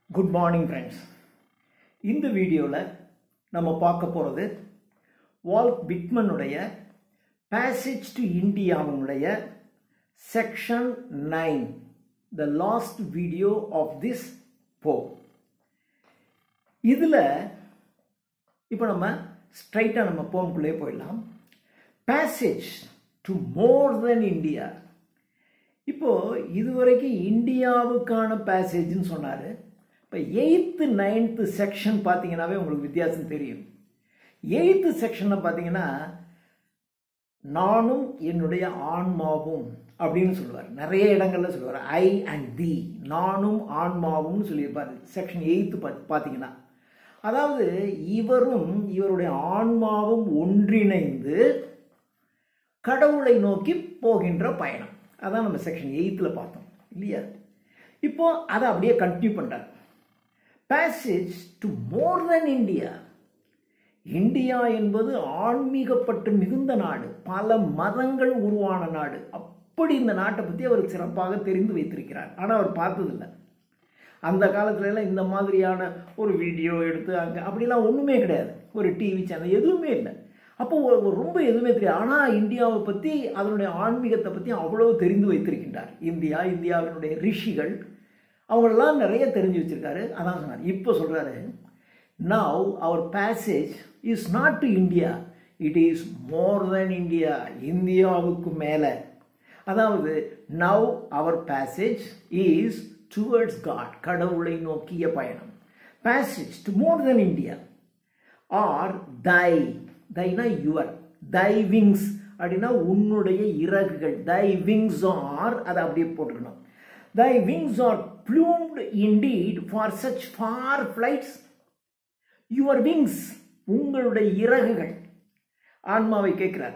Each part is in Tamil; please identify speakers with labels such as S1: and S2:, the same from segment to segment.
S1: Good morning friends. இந்த வீடியோல நம்ம பார்க்க போறது வால்ட் விட்மன் உடைய Passage to India உடைய section 9, the last video of this poem. இதுல இப்போ நம்ம ஸ்ட்ரைட்டா நம்ம போம்குள்ளே போயிடலாம். Passage to more than India. இப்போ இதுவரைக்கும் இந்தியாவுக்கான பேசேஜ்னு சொன்னாரு. இப்போ 8th 9th செக்ஷன் பார்த்தீங்கன்னாவே உங்களுக்கு வித்தியாசம் தெரியும். 8th செக்ஷனில் பார்த்தீங்கன்னா நானும் என்னுடைய ஆன்மாவும் அப்படின்னு சொல்லுவார். நிறைய இடங்கள்ல சொல்லுவார். ஐ அண்ட் தி, நானும் ஆன்மாவும் சொல்லியிருப்பார். செக்ஷன் 8 பார்த்தீங்கன்னா, அதாவது இவரும் இவருடைய ஆன்மாவும் ஒன்றிணைந்து கடவுளை நோக்கி போகின்ற பயணம். அதான் நம்ம செக்ஷன் 8ல் பார்த்தோம் இல்லையா? இப்போ அதை அப்படியே கண்டினியூ பண்றார். Passage to more than India. India என்பது ஆன்மீகப்பட்டு மிகுந்த நாடு, பல மதங்கள் உருவான நாடு. அப்படி இந்த நாட்டை பற்றி அவர் சிறப்பாக தெரிந்து வைத்திருக்கிறார். ஆனால் அவர் பார்த்ததில்லை. அந்த காலத்துல எல்லாம் இந்த மாதிரியான ஒரு வீடியோ எடுத்து அங்கே அப்படிலாம் ஒன்றுமே கிடையாது. ஒரு டிவி சேனல் எதுவுமே இல்லை. அப்போ ரொம்ப எதுவுமே தெரியாது. ஆனால் இந்தியாவை பற்றி, அதனுடைய ஆன்மீகத்தை பற்றி அவ்வளவு தெரிந்து வைத்திருக்கின்றார். இந்தியாவினுடைய ரிஷிகள் அவங்களெல்லாம் நிறைய தெரிஞ்சு வச்சிருக்காரு. அதான் சொன்னார். இப்போ சொல்றாரு, now our passage is not to India, it is more than India. இந்தியாவுக்கு மேலே. அதாவது now our passage is towards God, கடவுளை நோக்கிய பயணம். Passage to more than India or thyனா your, thy wings அப்படின்னா உன்னுடைய இறகுகள். thy wings are, அதை அப்படியே போட்டுக்கணும். thy wings are plumed indeed for such far flights. your wings, உங்களுடைய இறகுகள். ஆன்மாவை கேட்கிறார்.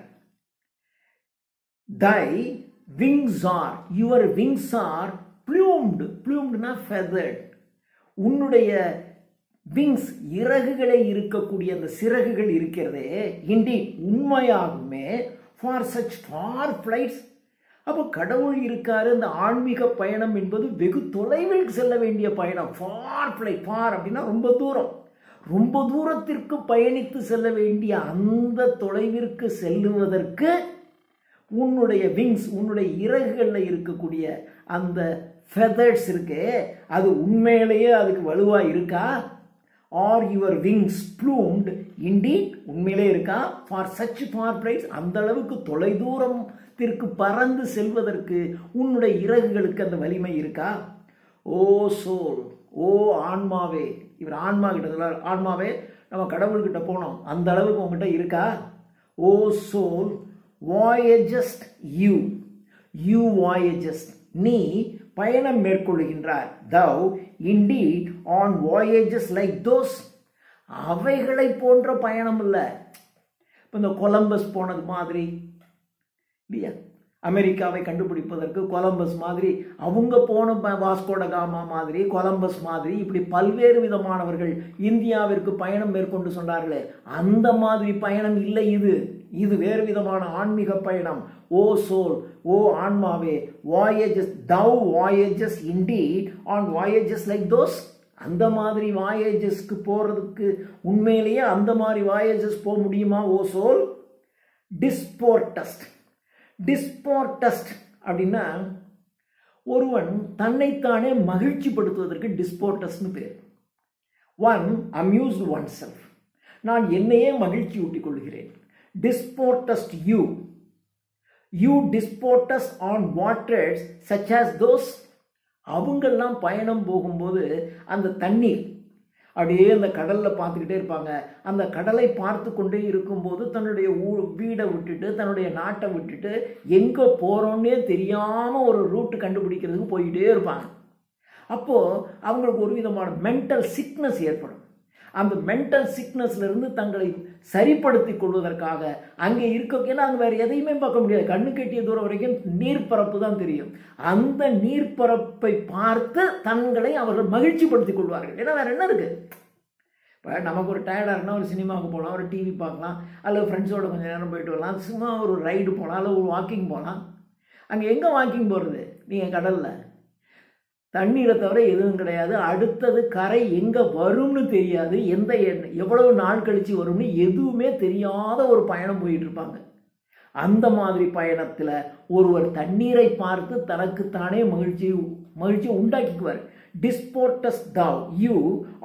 S1: thy wings are, your wings are plumed. plumedனா feathered. உன்னுடைய விங்ஸ், இறகுகளை இருக்கக்கூடிய அந்த சிறகுகள் இருக்கிறதே, இண்டீட் உண்மையாகுமே, ஃபார் சச் ஃபார் ஃப்ளைட்ஸ். அப்போ கடவுள் இருக்காரு. இந்த ஆன்மீக பயணம் என்பது வெகு தொலைவில் செல்ல வேண்டிய பயணம். ஃபார் ஃப்ளைட், ஃபார் அப்படின்னா ரொம்ப தூரம், ரொம்ப தூரத்திற்கு பயணித்து செல்ல வேண்டிய அந்த தொலைவிற்கு செல்லுவதற்கு உன்னுடைய விங்ஸ், உன்னுடைய இறகுகளில் இருக்கக்கூடிய அந்த ஃபெதர்ஸ் இருக்கே, அது உண்மையிலேயே அதுக்கு வலுவா இருக்கா? R your wings bloomed indeed, உண்மையிலே இருக்கா? ஃபார் சச் ஃபார் பிரைஸ், அந்த அளவுக்கு தொலைதூரத்திற்கு பறந்து செல்வதற்கு உன்னுடைய இறகுகளுக்கு அந்த வலிமை இருக்கா? ஓ சோல், ஓ ஆன்மாவே. இவர் ஆன்மா கிட்ட சொல்றார், ஆன்மாவே நம்ம கடவுள்கிட்ட போனோம், அந்த அளவுக்கு உங்ககிட்ட இருக்கா? ஓ soul, voyagest you, you voyagest, நீ பயணம் மேற்கொள்கின்றார். thou indeed on voyages like those, அவைகளை போன்ற பயணம் இல்லை. இப்போ இந்த கொலம்பஸ் போனது மாதிரி இல்லையா? அமெரிக்காவை கண்டுபிடிப்பதற்கு கொலம்பஸ் மாதிரி, அவங்க போன வாஸ்கோட காமா மாதிரி, கொலம்பஸ் மாதிரி, இப்படி பல்வேறு விதமானவர்கள் இந்தியாவிற்கு பயணம் மேற்கொண்டு சொன்னார்களே, அந்த மாதிரி பயணம் இல்லை இது. இது வேறு விதமான ஆன்மீக பயணம். ஓ சோல், ஓ ஆன்மாவே, voyages, thou voyages indeed on voyages like those, அந்த மாதிரி வாயேஜஸ்க்கு போறதுக்கு உண்மையிலேயே அந்த மாதிரி வாயேஜஸ் போக முடியுமா? ஓ சோல். டிஸ்போர்டஸ்ட், டிஸ்போர்டஸ்ட் அப்படின்னா ஒருவன் தன்னைத்தானே மகிழ்ச்சி படுத்துவதற்கு டிஸ்போர்டஸ்ட்னு பேர். ஒன் அம்யூஸ்ட் ஒன் செல்ஃப், நான் என்னையே மகிழ்ச்சி ஊட்டிக் கொள்கிறேன். Disportest you, you disportest on waters such as those. அவங்கெல்லாம் பயணம் போகும்போது அந்த தண்ணீர் அப்படியே அந்த கடலில் பார்த்துக்கிட்டே இருப்பாங்க. அந்த கடலை பார்த்து கொண்டே இருக்கும்போது தன்னுடைய வீடை விட்டுட்டு, தன்னுடைய நாட்டை விட்டுட்டு, எங்கே போகிறோன்னே தெரியாமல் ஒரு ரூட்டு கண்டுபிடிக்கிறதுக்கு போயிட்டே இருப்பாங்க. அப்போது அவங்களுக்கு ஒரு விதமான மென்டல் சிக்னஸ் ஏற்படும். அந்த மென்டல் சிக்னஸ்லேருந்து தங்களை சரிப்படுத்திக் கொள்வதற்காக அங்கே இருக்க, ஏன்னா அங்கே வேறு எதையுமே பார்க்க முடியாது. கண்ணு கெட்டிய தூரம் வரைக்கும் நீர்ப்பரப்பு தான் தெரியும். அந்த நீர்ப்பரப்பை பார்த்து தங்களை அவர்கள் மகிழ்ச்சிப்படுத்திக் கொள்வார்கள். ஏன்னா வேறு என்ன இருக்குது? இப்போ நமக்கு ஒரு டயர்டாக இருக்குன்னா ஒரு சினிமாவுக்கு போகலாம், ஒரு டிவி பார்க்கலாம், அல்லது ஃப்ரெண்ட்ஸோட கொஞ்சம் நேரம் போயிட்டு வரலாம், சும்மா ஒரு ரைடு போகலாம், அல்லது ஒரு வாக்கிங் போகலாம். அங்கே எங்கே வாக்கிங் போகிறது? நீங்கள் கடலில் தண்ணீரை தவிர எதுவும் கிடையாது. அடுத்தது கரை எங்கே வரும்னு தெரியாது, எவ்வளவு நாள் கழித்து வரும்னு எதுவுமே தெரியாத ஒரு பயணம் போயிட்டு இருப்பாங்க. அந்த மாதிரி பயணத்தில் ஒருவர் தண்ணீரை பார்த்து தனக்குத்தானே மகிழ்ச்சி உண்டாக்கிக்குவார். டிஸ்போர்ட்டஸ் thou you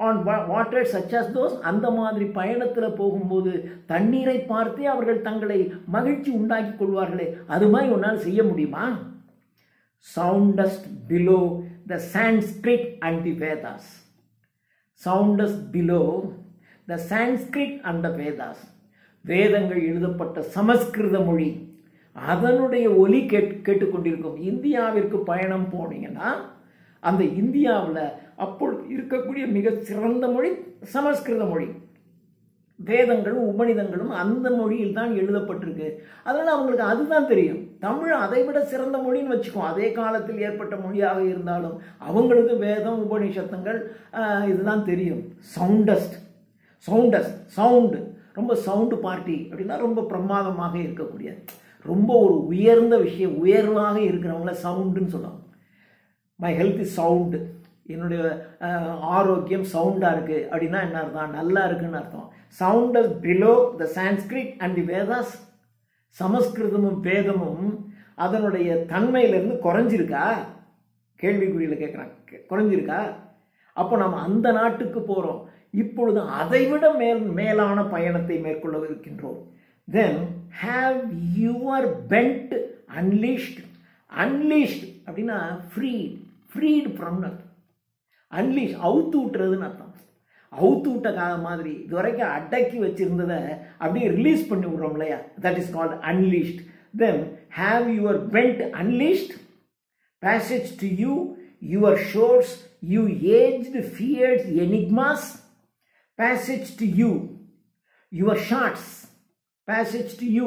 S1: on water such as those. அந்த மாதிரி பயணத்தில் போகும்போது தண்ணீரை பார்த்தே அவர்கள் தங்களை மகிழ்ச்சி உண்டாக்கி கொள்வார்களே, அது மாதிரி ஒன்றால் செய்ய முடியுமா? Soundest below the Sanskrit and the Vedas. Soundest below the Sanskrit and the Vedas. வேதங்கள் எழுதப்பட்ட சமஸ்கிருத மொழி, அதனுடைய ஒலி கேட்டுக்கொண்டிருக்கும். இந்தியாவிற்கு பயணம் போனீங்கன்னா அந்த இந்தியாவில் அப்பொழுது இருக்கக்கூடிய மிக சிறந்த மொழி சமஸ்கிருத மொழி. வேதங்களும் உபநிதங்களும் அந்த மொழியில் தான் எழுதப்பட்டிருக்கு. அதனால் அவங்களுக்கு அதுதான் தெரியும். தமிழ் அதை விட சிறந்த மொழின்னு வச்சுக்கோம். அதே காலத்தில் ஏற்பட்ட மொழியாக இருந்தாலும் அவங்களுக்கு வேதம் உபநிஷத்துங்கள் இதுதான் தெரியும். சவுண்டு ரொம்ப சவுண்டு பார்ட்டி அப்படின்னா ரொம்ப பிரமாதமாக இருக்கக்கூடிய, ரொம்ப ஒரு உயர்ந்த விஷயம், உயர்வாக இருக்கிறவங்கள சவுண்டுன்னு சொல்லுவாங்க. மை ஹெல்த் இஸ் சவுண்டு, என்னுடைய ஆரோக்கியம் சவுண்டாக இருக்குது அப்படின்னா என்ன அர்த்தம்? நல்லா இருக்குன்னு அர்த்தம். Sounds below the Sanskrit and the Vedas. சமஸ்கிருதமும் வேதமும் அதனுடைய தன்மையிலிருந்து குறைஞ்சிருக்கா? கேள்விக்குறியில் கேட்குறாங்க, குறைஞ்சிருக்கா? அப்போ நம்ம அந்த நாட்டுக்கு போகிறோம். இப்பொழுது அதைவிட மேலான பயணத்தை மேற்கொள்ளவிருக்கின்றோம். Then have your bent unleashed. Unleashed அப்படின்னா ஃப்ரீட் ஃப்ரம் அர்த்தம். அன்லீஷ் அவுத்து விட்டுறதுன்னு அர்த்தம். அவுத்து விட்ட மாதிரி இது வரைக்கும் அடக்கி வச்சிருந்ததை அப்படியே ரிலீஸ் பண்ணி விடுறோம் இல்லையா, that is called unleashed. Then have your bent unleashed. Passage to you your shores you aged fierce enigmas. Passage to you your shorts. Passage to you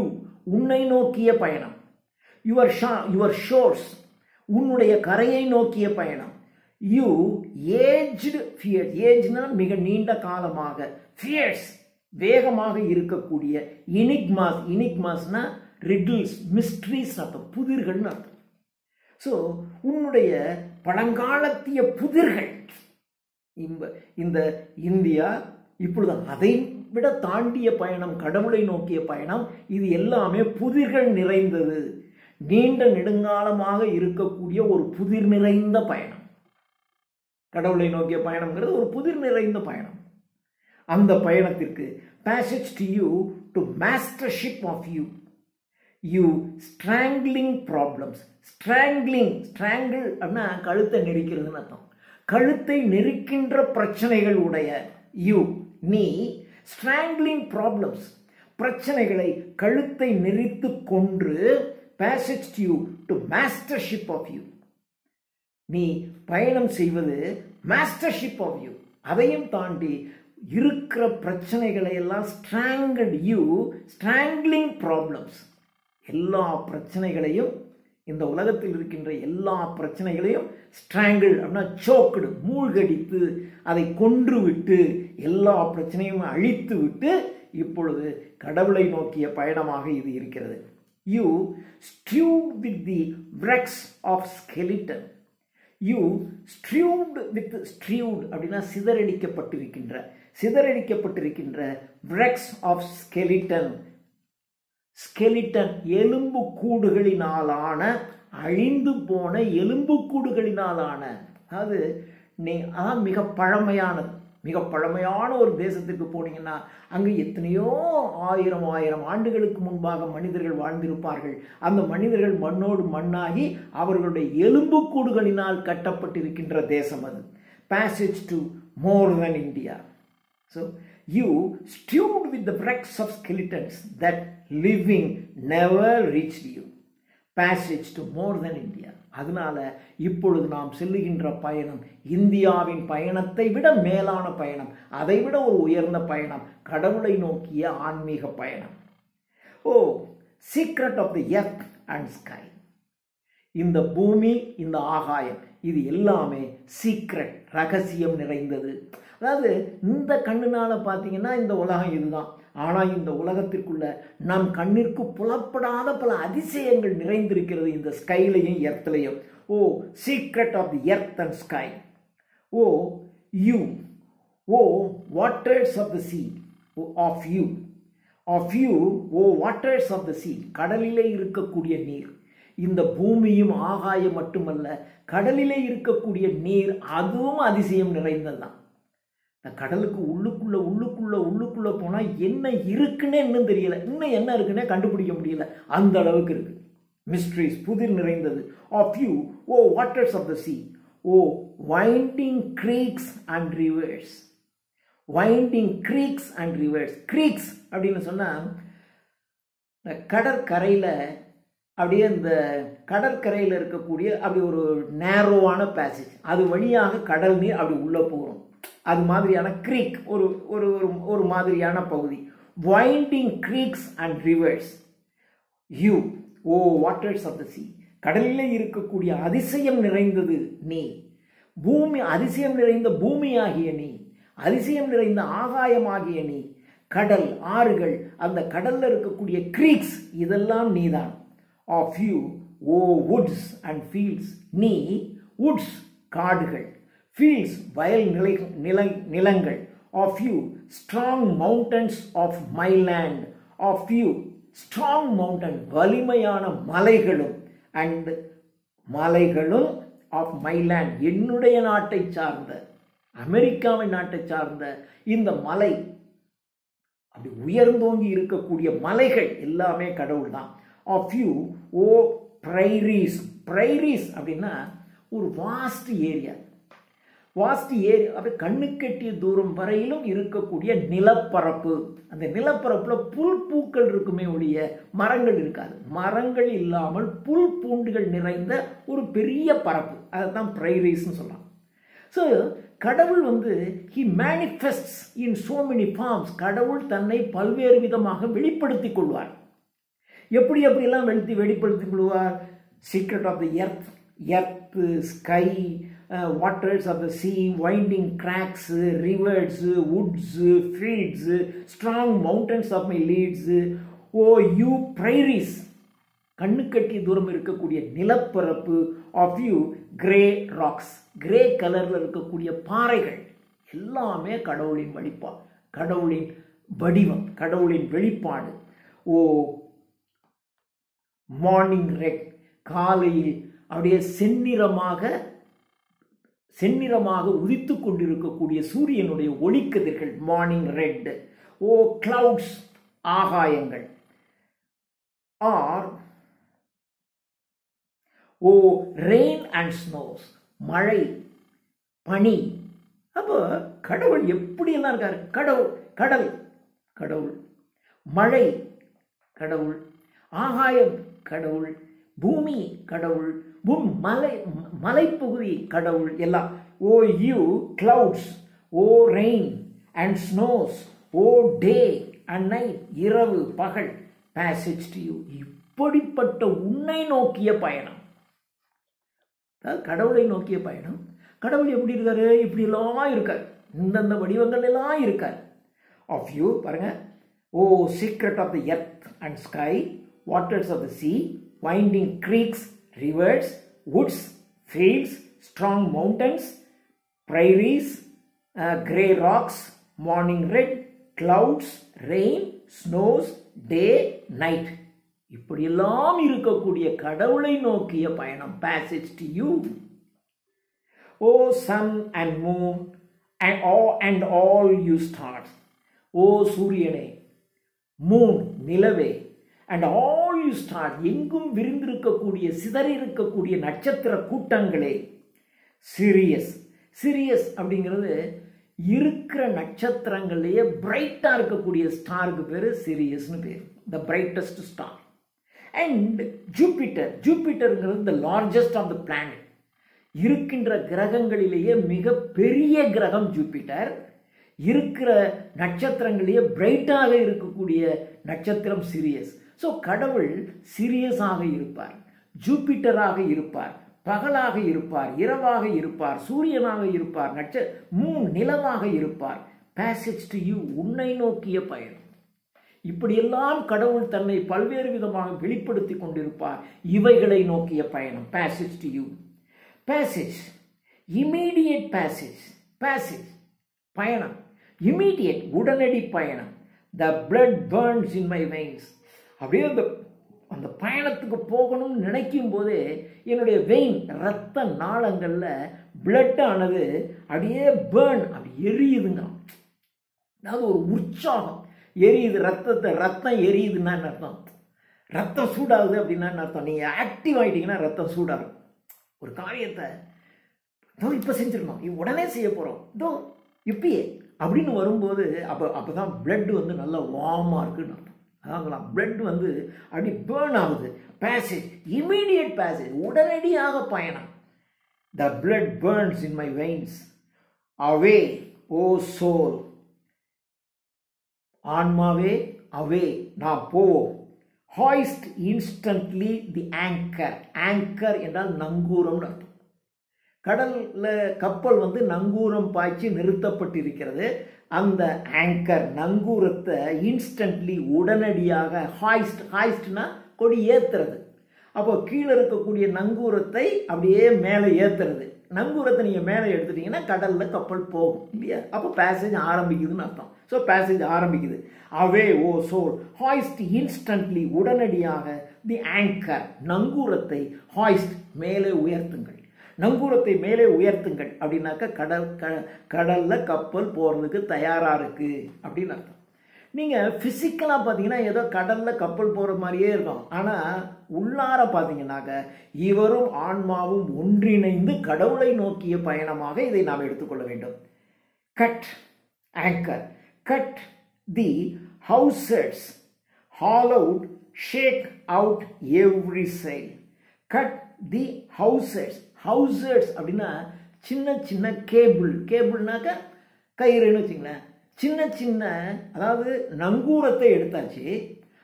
S1: உன்னை நோக்கிய பயணம். யுவர் ஷோர்ஸ் உன்னுடைய கரையை நோக்கிய பயணம். You aged ஃபியர்ஸ். ஏஜ்னா மிக நீண்ட காலமாக, ஃபியர்ஸ் வேகமாக இருக்கக்கூடிய, இனிக்மாஸ்னா ரிடில்ஸ் மிஸ்ட்ரீஸ் அர்த்தம், புதிர்கள்னு அர்த்தம். ஸோ உன்னுடைய பழங்காலத்திய புதிர்கள் இந்த இந்தியா இப்பொழுது அதை விட தாண்டிய பயணம், கடவுளை நோக்கிய பயணம், இது எல்லாமே புதிர்கள் நிறைந்தது. நீண்ட நெடுங்காலமாக இருக்கக்கூடிய ஒரு புதிர் நிறைந்த பயணம். கடவுளை நோக்கிய பயணம்ங்கிறது ஒரு புதிர் நிறைந்த பயணம். அந்த பயணத்திற்கு passage to you to mastership of you strangling problems. Strangle அப்படின்னா கழுத்தை நெரிக்கிறதுன்னு அர்த்தம். கழுத்தை நெரிக்கின்ற பிரச்சனைகள் உடைய நீ ஸ்ட்ராங்கிளிங் ப்ராப்ளம்ஸ், பிரச்சனைகளை கழுத்தை நெரித்து கொன்று passage to you to mastership of you. நீ பயணம் செய்வது மாஸ்டர்ஷிப் ஆஃப் யூ. அதையும் தாண்டி இருக்கிற பிரச்சனைகளை எல்லாம் ஸ்ட்ராங்கிளிங் ப்ராப்ளம்ஸ், எல்லா பிரச்சனைகளையும், இந்த உலகத்தில் இருக்கின்ற எல்லா பிரச்சனைகளையும் ஸ்ட்ராங்கிள் அப்படின்னா சோக்குடு, மூழ்கடித்து அதை கொன்று விட்டு எல்லா பிரச்சனையும் அழித்து விட்டு இப்பொழுது கடவுளை நோக்கிய பயணமாக இது இருக்கிறது. You strut with the wrecks of skeleton. You strut அப்படின்னா சிதறடிக்கப்பட்டிருக்கின்ற wrecks of skeleton. ஸ்கெலிட்டன் எலும்பு கூடுகளினாலான, அழிந்து போன எலும்பு கூடுகளினாலான, அதாவது மிக பழமையான ஒரு தேசத்துக்கு போனீங்கன்னா அங்கே எத்தனையோ ஆயிரம் ஆண்டுகளுக்கு முன்பாக மனிதர்கள் வாழ்ந்திருப்பார்கள். அந்த மனிதர்கள் மண்ணோடு மண்ணாகி அவர்களுடைய எலும்பு கூடுகளினால் கட்டப்பட்டிருக்கின்ற தேசம் அது. Passage to more then India. So you stewed with the wrecks of skeletons that living never reached you. Passage to more than India. அதனால இப்பொழுது நாம் செல்லுகின்ற பயணம் இந்தியாவின் பயணத்தை விட மேலான பயணம், அதை விட ஒரு உயர்ந்த பயணம், கடவுளை நோக்கிய ஆன்மீக பயணம். Secret of the earth and sky. இந்த பூமி, இந்த ஆகாயம், இது எல்லாமே சீக்ரெட், ரகசியம் நிறைந்தது. அதாவது இந்த கண்ணுனால பார்த்தீங்கன்னா இந்த உலகம் இதுதான். ஆனால் இந்த உலகத்திற்குள்ள நம் கண்ணிற்கு புலப்படாத பல அதிசயங்கள் நிறைந்திருக்கிறது இந்த ஸ்கைலையும் எர்த்லையும். O secret of the earth and sky. O you, O waters of the sea, of you, of you, O waters of the sea, கடலிலே இருக்கக்கூடிய நீர். இந்த பூமியும் ஆகாயம் மட்டுமல்ல, கடலிலே இருக்கக்கூடிய நீர் அதுவும் அதிசயம் நிறைந்ததுதான். கடலுக்கு உள்ளுக்குள்ள உள்ளுக்குள்ள உள்ளுக்குள்ள போனா என்ன இருக்குன்னே இன்னும் தெரியல, இன்னும் என்ன இருக்குன்னே கண்டுபிடிக்க முடியல, அந்த அளவுக்கு இருக்கு. மிஸ்ட்ரிஸ், புதிர் நிறைந்தது. Of you, O waters of the sea, O winding creeks and rivers. Winding creeks and rivers. Creeks அப்படின்னு சொன்னா கடற்கரையில் அப்படியே இந்த கடற்கரையில் இருக்கக்கூடிய அப்படி ஒரு நேரோவான பேசேஜ், அது வழியாக கடல் நீர் அப்படி உள்ளே போகிறோம். அது மாதிரியான க்ரீக், ஒரு ஒரு ஒரு மாதிரியான பகுதி. Winding creeks and rivers. You, O waters of the sea, கடலிலே இருக்கக்கூடிய அதிசயம் நிறைந்தது நீ. பூமி, அதிசயம் நிறைந்த பூமியாகிய நீ, அதிசயம் நிறைந்த ஆகாயமாகிய நீ, கடல், ஆறுகள், அந்த கடல்ல இருக்கக்கூடிய க்ரீக்ஸ், இதெல்லாம் நீதான். Of you, O woods and fields, நீ வுட்ஸ், காடுகள், ஃபீல்ட்ஸ், வயல் நிலங்கள். Of you, strong mountains of my land. Of you, strong mountain, வலிமையான மலைகளும், அண்ட் மலைகளும் ஆஃப் மை லேண்ட், என்னுடைய நாட்டை சார்ந்த, அமெரிக்காவின் நாட்டை சார்ந்த இந்த மலை, அப்படி உயர்ந்தோங்கி இருக்கக்கூடிய மலைகள் எல்லாமே கடவுள் தான். ஆஃப் யூ, ஓ பிரைரீஸ். பிரைரீஸ் அப்படின்னா ஒரு வாஸ்ட் ஏரியா, வாஸ்ட் ஏரியா, அப்படி கண்ணுக்கெட்டிய தூரம் வரையிலும் இருக்கக்கூடிய நிலப்பரப்பு. அந்த நிலப்பரப்பில் புல் பூக்கள் இருக்குமே ஒழிய மரங்கள் இருக்காது. மரங்கள் இல்லாமல் புல் பூண்டுகள் நிறைந்த ஒரு பெரிய பரப்பு, அதுதான் பிரைரீஸ்ன்னு சொல்லலாம். ஸோ கடவுள் he manifests in so many forms. கடவுள் தன்னை பல்வேறு விதமாக வெளிப்படுத்திக் கொள்வார். எப்படியெல்லாம் வெளிப்படுத்திக் கொள்வார்? Secret of the earth, sky, waters of the sea, winding cracks, rivers, woods, fields, strong mountains of my leads. Oh you prairies, கண்ணுக்கட்டிய தூரம் இருக்கக்கூடிய நிலப்பரப்பு. Of you, grey rocks, grey கலர்ல இருக்கக்கூடிய பாறைகள், எல்லாமே கடவுளின் வெளிப்பாடு, கடவுளின் வடிவம், கடவுளின் வெளிப்பாடு. ஓ மார்னிங் ரெட், காலையில் அப்படியே செந்நிறமாக உதித்து கொண்டிருக்கக்கூடிய சூரியனுடைய ஒளிக்கதிர்கள், மார்னிங் ரெட். ஓ கிளவுட்ஸ், ஆகாயங்கள். Or O rain and snows, மழை, பனி. அப்போ கடவுள் எப்படியெல்லாம் இருக்காரு? கடல் கடவுள், மழை கடவுள், ஆகாயம் கடவுள், பூமி கடவுள், மலைப்பகுதி கடவுள், எல்லாம். O you clouds, O rain and snows, O day and night, இரவு பகல், பேசேஜ் டு யூ. இப்படிப்பட்ட உன்னை நோக்கிய பயணம், கடவுளை நோக்கிய பயணம். கடவுள் எப்படி இருக்காரு? இப்படியெல்லாம் இருக்கார், இந்தந்த வடிவங்கள் எல்லாம் இருக்கார். ஆஃப் யூ பாருங்க, O secret of the earth and sky, waters of the sea, winding creeks, rivers, woods, fields, strong mountains, prairies, grey rocks, morning red, clouds, rain, snows, day, night. இப்படியெல்லாம் இருக்கக்கூடிய கடவுளை நோக்கிய பயணம், passage to you. O sun and moon and all you stars. ஓ சூரியனே, மூன் நிலவே, and all you stars, எங்கும் விரிந்திருக்கக்கூடிய சிதறி இருக்கக்கூடிய நட்சத்திர கூட்டங்களே. சிரியஸ் அப்படிங்கிறது இருக்கிற நட்சத்திரங்களையே பிரைட்டா இருக்கக்கூடிய ஸ்டாருக்கு பேரு சிரியஸ்னு பேர், த பிரைட்டஸ்ட் ஸ்டார். அண்ட் ஜூபிட்டர்ங்கிறது the largest of the planet. இருக்கின்ற கிரகங்களிலேயே மிக பெரிய கிரகம் ஜூபிட்டர். இருக்கிற நட்சத்திரங்களிலேயே பிரைட்டாக இருக்கக்கூடிய நட்சத்திரம் சிரியஸ். ஸோ கடவுள் சிரியஸாக இருப்பார், ஜூபிட்டராக இருப்பார், பகலாக இருப்பார், இரவாக இருப்பார், சூரியனாக இருப்பார், மூன் நிலவாக இருப்பார். பேசேஜ் டு யூ, உன்னை நோக்கிய பயணம். இப்படியெல்லாம் கடவுள் தன்னை பல்வேறு விதமாக வெளிப்படுத்தி கொண்டிருப்பார். இவைகளை நோக்கிய பயணம், passage to you. passage, immediate passage, passage, பயணம், immediate, உடனடி பயணம். The blood burns in my veins. அப்படியே அந்த பயணத்துக்கு போகணும்னு நினைக்கும் போதே என்னுடைய வெயின், இரத்த நாளங்களில் பிளட் ஆனது அப்படியே பேர்ன், அப்படி எரியுதுங்க. அதாவது ஒரு உற்சாகம், எரியுது, ரத்தம் எரியுதுன்னா என்ன அர்த்தம்? ரத்தம் சூடாகுது அப்படின்னா என்ன அர்த்தம்? நீங்கள் ஆக்டிவ் ஆகிட்டீங்கன்னா ரத்தம் சூடாகும். ஒரு காரியத்தை இப்போ செஞ்சிடணும், உடனே செய்ய போகிறோம், இதோ இப்பயே அப்படின்னு வரும்போது அப்போ தான் பிளட் வந்து நல்லா வார்மாக இருக்குன்னு அர்த்தம். அதாங்களாம், பிளட் வந்து அப்படி பேர்ன் ஆகுது. பேசேஜ், இமீடியட் பேசேஜ், உடனடியாக பயணம். The blood burns in my veins. Away O soul, ஆன்மாவே அவே, நான் போவோம். Hoist instantly the anchor. Anchor என்றால் நங்கூரம் அர்த்தம். கடலில் கப்பல் வந்து நங்கூரம் பாய்ச்சி நிறுத்தப்பட்டிருக்கிறது. அந்த ஆங்கர், நங்கூரத்தை இன்ஸ்டன்ட்லி, உடனடியாக, ஹாய்ஸ்ட்னா கொடி ஏற்றுறது. அப்போ கீழே இருக்கக்கூடிய நங்கூரத்தை அப்படியே மேலே ஏற்றுறது. நங்கூரத்தை நீங்கள் மேலே எடுத்துட்டீங்கன்னா கடலில் கப்பல் போகும் இல்லையா? அப்போ பேசேஜ் ஆரம்பிக்குதுன்னு அர்த்தம். ஸோ பேசேஜ் ஆரம்பிக்குது. அவே ஓ சோல், ஹாய்ஸ்ட் இன்ஸ்டன்ட்லி, உடனடியாக, தி ஆங்கர், நங்கூரத்தை, ஹாய்ஸ்ட், மேலே உயர்த்துங்கள். நங்கூரத்தை மேலே உயர்த்துங்கள் அப்படின்னாக்கா கடலில் கப்பல் போகிறதுக்கு தயாராக இருக்குது அப்படின்னு அர்த்தம். நீங்கள் ஃபிசிக்கலாக பார்த்தீங்கன்னா ஏதோ கடலில் கப்பல் போகிற மாதிரியே இருக்கும். ஆனால் உள்ளார பார்த்தீங்கன்னாக்க இவரும் ஆன்மாவும் ஒன்றிணைந்து கடவுளை நோக்கிய பயணமாக இதை நாம் எடுத்துக்கொள்ள வேண்டும். கட், ஆங்கர், கட் தி ஹவுசர்ஸ், ஹால் அவுட், ஷேக் அவுட் எவ்ரி சைல். கட் தி ஹவுசர்ஸ். ஹவுசர்ஸ் அப்படின்னா சின்ன சின்ன கேபிள், கேபிள்னாக்க கயிறுன்னு வச்சுங்களேன். சின்ன சின்ன, அதாவது நங்கூரத்தை எடுத்தாச்சு.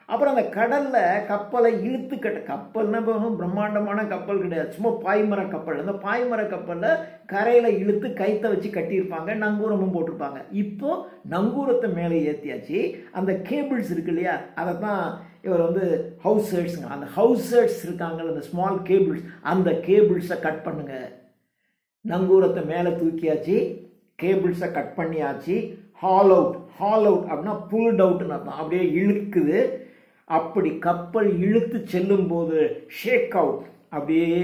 S1: அப்புறம் அந்த கடலில் கப்பலை இழுத்து கப்பல்னா பிரம்மாண்டமான கப்பல் கிடையாது, சும்மா பாய்மர கப்பல். அந்த பாய்மர கப்பலில் கரையில் இழுத்து கைத்தை வச்சு கட்டியிருப்பாங்க, நங்கூரமும் போட்டிருப்பாங்க. இப்போ நங்கூரத்தை மேலே ஏற்றியாச்சு. அந்த கேபிள்ஸ் இருக்கு இல்லையா, அதை தான் இவர் வந்து ஹவுசர்ஸுங்க. அந்த ஹவுசர்ஸ் இருக்காங்கல்ல, அந்த ஸ்மால் கேபிள்ஸ், அந்த கேபிள்ஸை கட் பண்ணுங்க. நங்கூரத்தை மேலே தூக்கியாச்சு, கேபிள்ஸை கட் பண்ணியாச்சு. ஹால் அவுட், ஹால் அவுட் அப்படின்னா புல்ட் அவுட்னு அர்த்தம். அப்படியே இழுக்குது. அப்படி கப்பல் இழுத்து செல்லும் போது ஷேக் அவுட், அப்படியே,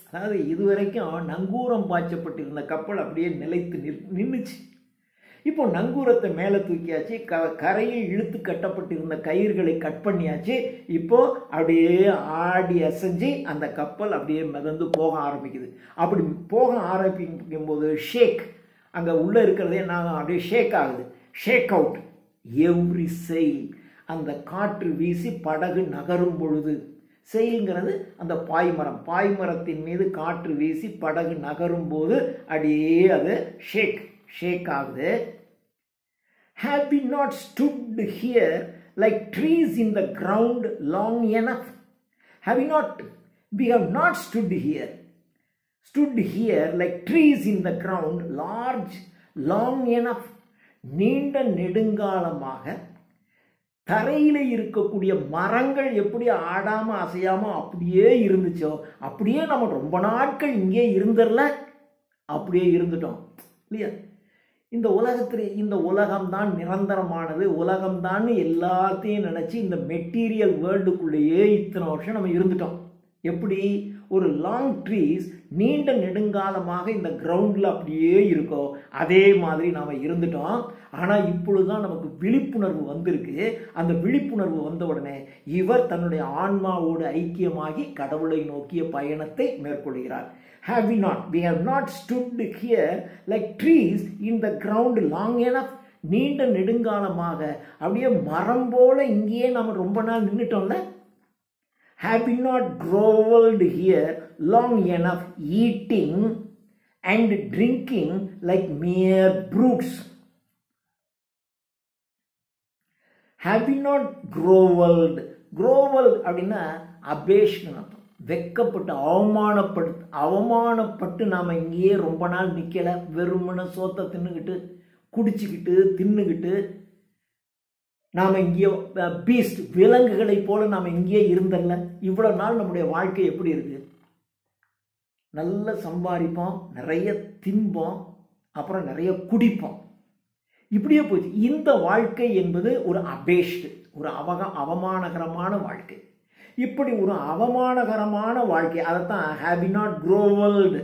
S1: அதாவது இதுவரைக்கும் நங்கூரம் பாய்ச்சப்பட்டிருந்த கப்பல் அப்படியே நிலைத்து நின்றுச்சு. இப்போ நங்கூரத்தை மேலே தூக்கியாச்சு, கரையில் இழுத்து கட்டப்பட்டிருந்த கயிறுகளை கட் பண்ணியாச்சு. இப்போ அப்படியே ஆடி அசைஞ்சு அந்த கப்பல் அப்படியே மிதந்து போக ஆரம்பிக்குது. அப்படி போக ஆரம்பிக்கும் போது ஷேக், அங்கே உள்ளே இருக்கிறதே நாங்கள் அப்படியே ஷேக் ஆகுது. ஷேக் அவுட் எவ்ரி செயில், அந்த காற்று வீசி படகு நகரும் பொழுது. செயில்ங்கிறது அந்த பாய்மரம், பாய்மரத்தின் மீது காற்று வீசி படகு நகரும் போது அப்படியே அது ஷேக் ஆகுது. Have we not stood here like trees in the ground long enough? We have not stood here like trees in the ground, long enough. நீண்ட நெடுங்காலமாக தரையில் இருக்கக்கூடிய மரங்கள் எப்படி ஆடாம அசையாம அப்படியே இருந்துச்சோ, அப்படியே நம்ம ரொம்ப நாட்கள் இங்கே இருந்துடல, அப்படியே இருந்துட்டோம் இல்லையா? இந்த உலகத்தில், இந்த உலகம்தான் நிரந்தரமானது, உலகம்தான் எல்லாத்தையும் நினச்சி இந்த மெட்டீரியல் வேர்ல்டுக்குள்ளேயே இத்தனை வருஷம் நம்ம இருந்துட்டோம். எப்படி ஒரு லாங் ட்ரீஸ் நீண்ட நெடுங்காலமாக இந்த கிரவுண்டில் அப்படியே இருக்கோ, அதே மாதிரி நாம் இருந்துட்டோம். ஆனால் இப்பொழுதுதான் நமக்கு விழிப்புணர்வு வந்திருக்கு. அந்த விழிப்புணர்வு வந்த உடனே இவர் தன்னுடைய ஆன்மாவோடு ஐக்கியமாகி கடவுளை நோக்கிய பயணத்தை மேற்கொள்கிறார். We have not stood here like trees in the ground long enough. நீண்ட நெடுங்காலமாக அப்படியே மரம் போல இங்கேயே நம்ம ரொம்ப நாள் நின்றுட்டோம்ல. Have we not groveled here long enough, eating and drinking like mere brutes? Have we not groveled? Groveled அப்படின்னா அபேஷன் அர்த்தம். வெக்கப்பட்டு அவமானப்பட்டு நாம் இங்கேயே ரொம்ப நாள் நிற்கலை. வெறுமன சோத்தை தின்னுக்கிட்டு குடிச்சிக்கிட்டு தின்னுக்கிட்டு நாம் இங்கேயோ பீஸ்ட், விலங்குகளை போல நாம் இங்கேயே இருந்தல்ல. இவ்வளோ நாள் நம்முடைய வாழ்க்கை எப்படி இருக்கு? நல்ல சம்பாதிப்போம், நிறைய தின்போம், அப்புறம் நிறைய குடிப்போம். இப்படியே போச்சு. இந்த வாழ்க்கை என்பது ஒரு அபேஷ்டு, ஒரு அவமானகரமான வாழ்க்கை. இப்படி ஒரு அவமானகரமான வாழ்க்கை, அதைத்தான் ஹேவ் நாட் க்ரோவல்டு,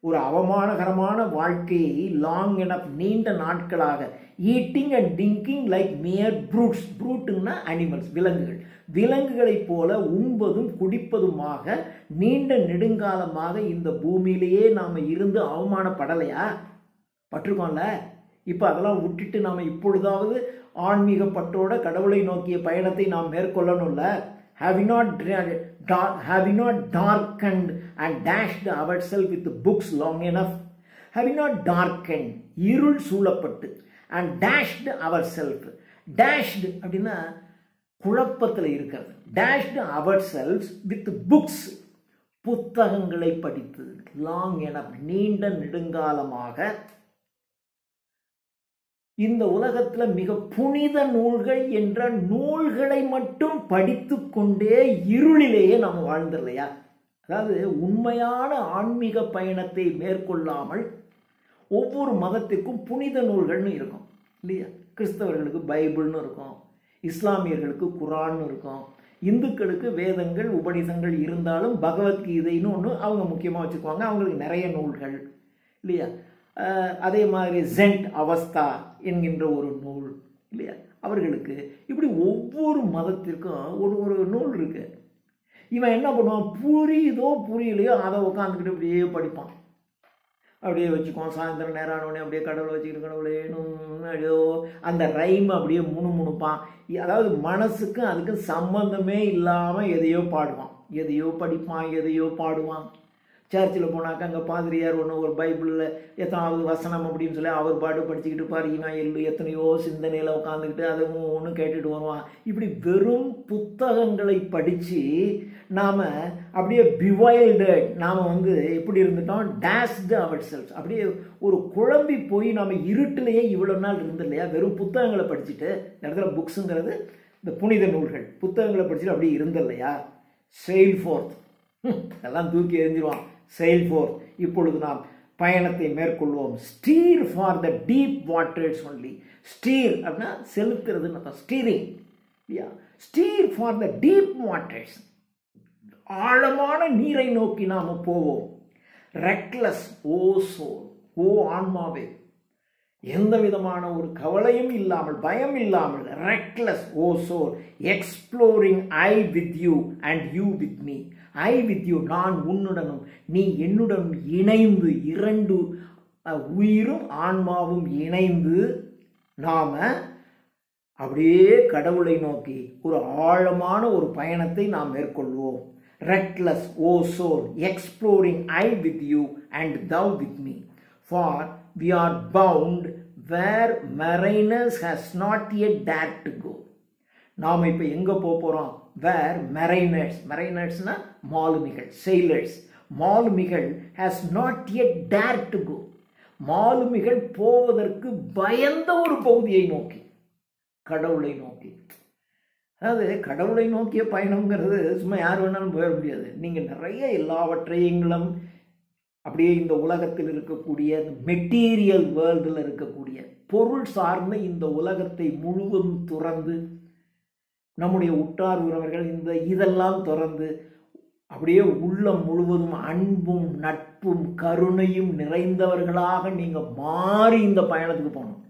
S1: ஒரு அவமானகரமான வாழ்க்கையை லாங் எனப் நீண்ட நாட்களாக eating and drinking like mere brutes, ப்ரூட்டுன்னா அனிமல்ஸ், விலங்குகள், விலங்குகளைப் போல உண்பதும் குடிப்பதுமாக நீண்ட நெடுங்காலமாக இந்த பூமியிலேயே நாம் இருந்து அவமானப்படலையா? பட்டிருக்கோம்ல. இப்போ அதெல்லாம் விட்டுட்டு நாம் இப்பொழுதாவது ஆன்மீக பற்றோட கடவுளை நோக்கிய பயணத்தை நாம் மேற்கொள்ளணும்ல. Have we not darkened and dashed ourselves with books long enough? Have we not darkened, இருள் சூழப்பட்டு, and dashed ourselves, dashed அப்படின்னா குழப்பத்தில் இருக்கிறது, dashed ourselves with books, புத்தகங்களை படித்து, long enough, நீண்ட நெடுங்காலமாக இந்த உலகத்தில் மிக புனித நூல்கள் என்ற நூல்களை மட்டும் படித்து கொண்டே இருளிலேயே நாம் வாழ்ந்துடலையா? அதாவது உண்மையான ஆன்மீக பயணத்தை மேற்கொள்ளாமல் ஒவ்வொரு மதத்திற்கும் புனித நூல்கள்னு இருக்கும் இல்லையா? கிறிஸ்தவர்களுக்கு பைபிள்னு இருக்கும், இஸ்லாமியர்களுக்கு குரான்னு இருக்கும், இந்துக்களுக்கு வேதங்கள் உபநிஷங்கள் இருந்தாலும் பகவத்கீதைன்னு ஒன்று அவங்க முக்கியமாக வச்சுக்குவாங்க, அவங்களுக்கு நிறைய நூல்கள் இல்லையா? அதே மாதிரி ஜென்ட் அவஸ்தா என்கின்ற ஒரு நூல் இல்லையா அவர்களுக்கு. இப்படி ஒவ்வொரு மதத்திற்கும் ஒரு ஒரு நூல் இருக்கு. இவன் என்ன பண்ணுவான், புரியுதோ புரியலையோ அதை உட்காந்துக்கிட்டு அப்படியே படிப்பான், அப்படியே வச்சுக்குவான். சாயந்தரம் நேரம் ஆனோடனே அப்படியே கடவுளை வச்சுக்கிட்டு கடவுளேனும் அப்படியோ அந்த ரைம் அப்படியே முணுமுணுப்பான். அதாவது மனசுக்கு அதுக்கு சம்பந்தமே இல்லாமல் எதையோ பாடுவான், எதையோ படிப்பான், எதையோ பாடுவான். சர்ச்சில் போனாக்கா அங்கே பாதிரியார் ஒன்று ஒரு பைபிளில் எத்தனாவது வசனம் அப்படின்னு சொல்லி அவர் பாட்டு படிச்சுக்கிட்டு பாரு, இவன் எத்தனையோ சிந்தனையில் உட்காந்துக்கிட்டு அதை ஒன்று கேட்டுட்டு வருவான். இப்படி வெறும் புத்தகங்களை படித்து நாம் அப்படியே பிவைல்டட், நாம் எப்படி இருந்துட்டோம், டேஸ்டு அவர் செல்ஸ், அப்படியே ஒரு குழம்பி போய் நாம் இருட்டிலேயே இவ்வளோ நாள் இருந்து இல்லையா? வெறும் புத்தகங்களை படிச்சுட்டு, இந்த இடத்துல புக்ஸுங்கிறது இந்த புனித நூல்கள், புத்தகங்களை படிச்சுட்டு அப்படியே இருந்தில்லையா? செயில் ஃபோர்த் எல்லாம் தூக்கி எறிஞ்சிருவான். செயில் ஃபோர்த், இப்பொழுது நாம் பயணத்தை மேற்கொள்வோம். Stir for the deep waters only. Stir அப்படின்னா செலுத்துறதுன்னு அர்த்தம், ஸ்டீரிங் இல்லையா? Stir for the deep waters, ஆழமான நீரை நோக்கி நாம் போவோம். ரெக்லெஸ், ஓ சோல், ஓ ஆன்மாவே, எந்த விதமான ஒரு கவலையும் இல்லாமல், பயம் இல்லாமல், reckless, O soul, exploring, I with you and you with me. I with you, நான் உன்னுடனும் நீ என்னுடனும் இணைந்து, இரண்டு உயிரும் ஆன்மாவும் இணைந்து நாம அப்படியே கடவுளை நோக்கி ஒரு ஆழமான ஒரு பயணத்தை நாம் மேற்கொள்வோம். Reckless, O soul, exploring, I with you and thou with me. For we are bound where mariners has not yet dared to go. நாம் இப்போ எங்கே போகிறோம்? வேர் மெரைனர்ஸ், மெரைனர்ஸ்னா மாலுமிகள், செயிலர்ஸ், மாலுமிகள் has not yet dared to go. மாலுமிகள் போவதற்கு பயந்த ஒரு பகுதியை நோக்கி, கடவுளை நோக்கி. அதாவது கடவுளை நோக்கிய பயணம்ங்கிறது சும்மா யார் வேணாலும் போயிட முடியாது. நீங்கள் நிறைய எல்லாவற்றையும் அப்படியே இந்த உலகத்தில் இருக்கக்கூடிய மெட்டீரியல் வேர்ல்டில் இருக்கக்கூடிய பொருள் சார்ந்த இந்த உலகத்தை முழுவதும் துறந்து, நம்முடைய உற்றார் உறவர்கள் இதெல்லாம் துறந்து அப்படியே உள்ளம் முழுவதும் அன்பும் நட்பும் கருணையும் நிறைந்தவர்களாக நீங்கள் மாறி இந்த பயணத்துக்கு போகணும்.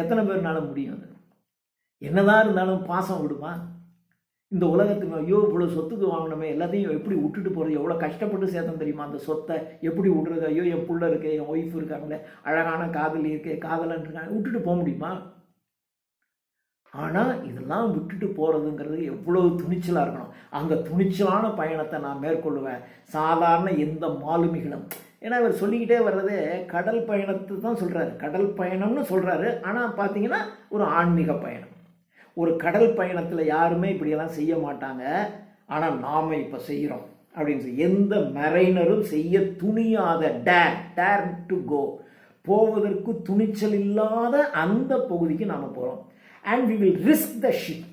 S1: எத்தனை பேர்னால முடியும்? அது என்னதான் இருந்தாலும் பாசம் விடுமா? இந்த உலகத்துக்கு ஐயோ இவ்வளோ சொத்துக்கு வாங்கினோமே, எல்லாத்தையும் எப்படி விட்டுட்டு போகிறது, எவ்வளோ கஷ்டப்பட்டு சேர்த்தோம் தெரியுமா? அந்த சொத்தை எப்படி விடுறது? ஐயோ என் பிள்ளை இருக்கு, என் ஒய்ஃப் இருக்காங்களே, அழகான காதலி இருக்கு, காதலன் இருக்காங்க, விட்டுட்டு போக முடியுமா? ஆனால் இதெல்லாம் விட்டுட்டு போகிறதுங்கிறது எவ்வளோ துணிச்சலாக இருக்கணும். அந்த துணிச்சலான பயணத்தை நான் மேற்கொள்ளுவேன். சாதாரண எந்த மாலுமிகளும், ஏன்னா இவர் சொல்லிக்கிட்டே வர்றதே கடல் பயணத்தை தான் சொல்கிறாரு, கடல் பயணம்னு சொல்கிறாரு. ஆனால் பார்த்தீங்கன்னா ஒரு ஆன்மீக பயணம். ஒரு கடல் பயணத்தில் யாருமே இப்படியெல்லாம் செய்ய மாட்டாங்க, ஆனால் நாம் இப்போ செய்கிறோம் அப்படின்னு சொல்லி எந்த மெரைனரும் செய்ய துணியாத, டேர் டு கோ, போவதற்கு துணிச்சல் இல்லாத அந்த பகுதிக்கு நாம் போகிறோம். And we will risk the ship.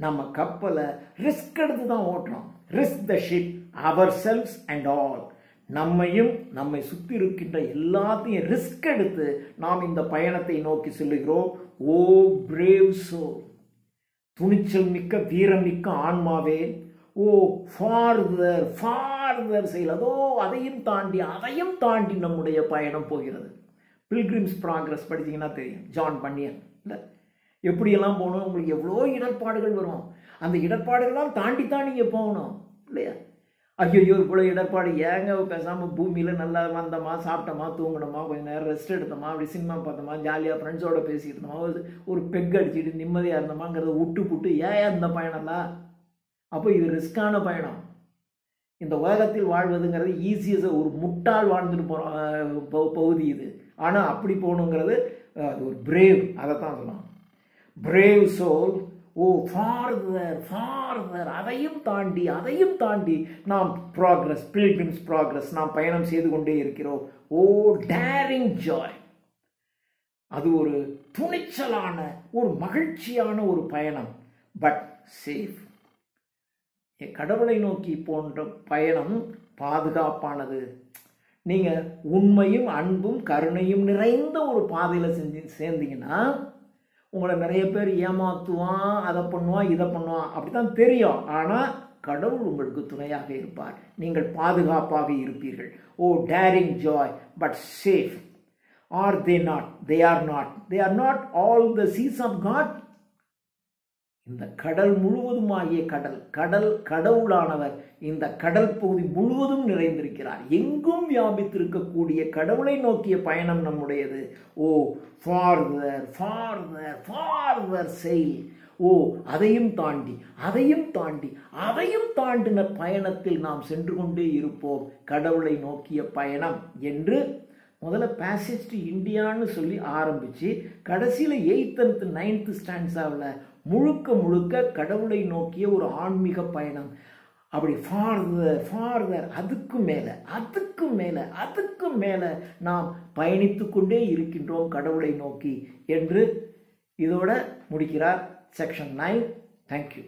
S1: நம்ம கப்பலை ரிஸ்க் எடுத்து தான் ஓட்டுறோம். Risk the ship ourselves and all. நம்மையும் நம்மை சுற்றி இருக்கின்ற எல்லாத்தையும் ரிஸ்க் எடுத்து நாம் இந்த பயணத்தை நோக்கி செல்லுகிறோம். ஓ பிரேவ் சோல், துணிச்சல் மிக்க வீரமிக்க ஆன்மாவே, ஓ ஃபார்தர் ஃபார்தர் செயல். அதோ அதையும் தாண்டி நம்முடைய பயணம் போகிறது. பில்கிரிம்ஸ் ப்ராக்ரஸ் படித்தீங்கன்னா தெரியும், ஜான் பன்னியன் இல்லை, எப்படியெல்லாம் போகணும், உங்களுக்கு எவ்வளோ இடர்பாடுகள் வரும், அந்த இடர்பாடுகள்லாம் தாண்டி தான் நீங்கள் போகணும் இல்லையா? ஐயோ இவ்வளோ இடர்பாடு, ஏங்க பேசாமல் பூமியில் நல்லா வந்தோமா, சாப்பிட்டோமா, தூங்கினோமா, கொஞ்சம் நேரம் ரெஸ்ட் எடுத்தோமா, அப்படி சினிமா பார்த்தோமா, ஜாலியாக ஃப்ரெண்ட்ஸோட பேசிக்கிட்டு இருந்தோமா, ஒரு பெக் அடிச்சுட்டு நிம்மதியாக இருந்தோமாங்கிறத விட்டு ஏன் இந்த பயணம்லாம்? அப்போ இது ரிஸ்கான பயணம். இந்த உலகத்தில் வாழ்வதுங்கிறது ஈஸியஸ், ஒரு முட்டாள் வாழ்ந்துட்டு போகிற பகுதி இது. ஆனால் அப்படி போகணுங்கிறது அது ஒரு பிரேவ், அதை தான் சொல்லலாம். பிரேவ் சோல், ஓ ஃபார்தர் ஃபார்தர், அதையும் தாண்டி நாம் ப்ராக்ரஸ், பில்கிரிம்ஸ் ப்ராக்ரஸ், நாம் பயணம் செய்து கொண்டே இருக்கிறோம். ஓ டேரிங் ஜாய், அது ஒரு துணிச்சலான ஒரு மகிழ்ச்சியான ஒரு பயணம். But safe. கடவுளை நோக்கி போன்ற பயணம் பாதுகாப்பானது. நீங்கள் உண்மையும் அன்பும் கருணையும் நிறைந்த ஒரு பாதையில் சேர்ந்தீங்கன்னா உங்களை நிறைய பேர் ஏமாத்துவான், அதை பண்ணுவான், இதை பண்ணுவான், அப்படித்தான் தெரியும். ஆனால் கடவுள் உங்களுக்கு துணையாக இருப்பார், நீங்கள் பாதுகாப்பாக இருப்பீர்கள். O daring joy but safe. Are they not? They are not all the seas of God. இந்த கடல் முழுவதுமாகிய கடவுளானவர் இந்த கடல் பகுதி முழுவதும் நிறைந்திருக்கிறார். எங்கும் வியாபித்திருக்கக்கூடிய கடவுளை நோக்கிய பயணம் நம்முடையது. ஓ ஃபார்தர் ஃபார்தர் ஃபார்தர் செய். ஓ அதையும் தாண்டின பயணத்தில் நாம் சென்று கொண்டே இருப்போம். கடவுளை நோக்கிய பயணம் என்று முதல்ல பேசேஜ் டு இந்தியான்னு சொல்லி ஆரம்பித்து கடைசியில் 8th and 9th ஸ்டான்ஸாவில் முழுக்க கடவுளை நோக்கிய ஒரு ஆன்மீக பயணம். அப்படி ஃபார்தர் அதுக்கு மேலே நாம் பயணித்து கொண்டே இருக்கின்றோம் கடவுளை நோக்கி என்று இதோட முடிக்கிறார் செக்ஷன் 9. தேங்க்யூ.